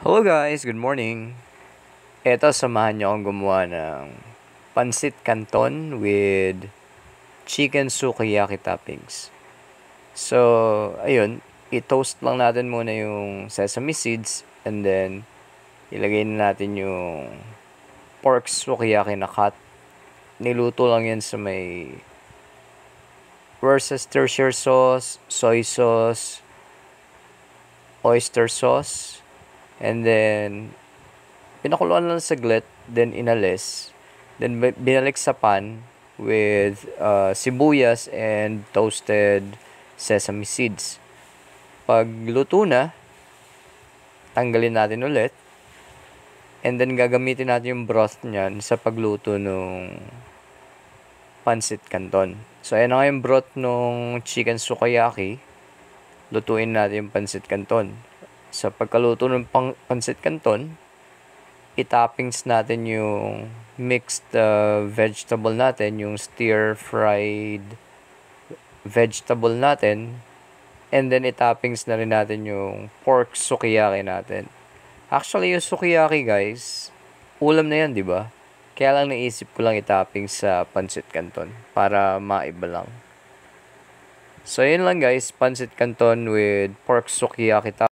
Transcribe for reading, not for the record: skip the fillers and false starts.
Hello guys, good morning. Eto, samahan niyo akong gumawa ng pansit canton with chicken sukiyaki toppings. So, ayun, i-toast lang natin muna yung sesame seeds and then ilagay na natin yung pork sukiyaki na cut. Niluto lang yan sa may Worcestershire sauce, soy sauce, oyster sauce, and then pinakuluan lang saglit, then inalis. Then binalik sa pan with sibuyas and toasted sesame seeds. Pag luto na, tanggalin natin ulit. And then gagamitin natin yung broth niyan sa pagluto ng pancit canton. So ayan na nga yung broth ng chicken sukiyaki. Lutuin natin yung pancit canton. Sa pagkaluto ng pancit canton, i-toppings natin yung mixed vegetable natin, yung stir-fried vegetable natin, and then i-toppings na rin natin yung pork sukiyaki natin. Actually, yung sukiyaki guys, ulam na yan, di ba? Kaya lang naisip ko lang i-toppings sa pancit canton para maiba lang. So, yun lang guys, pancit canton with pork sukiyaki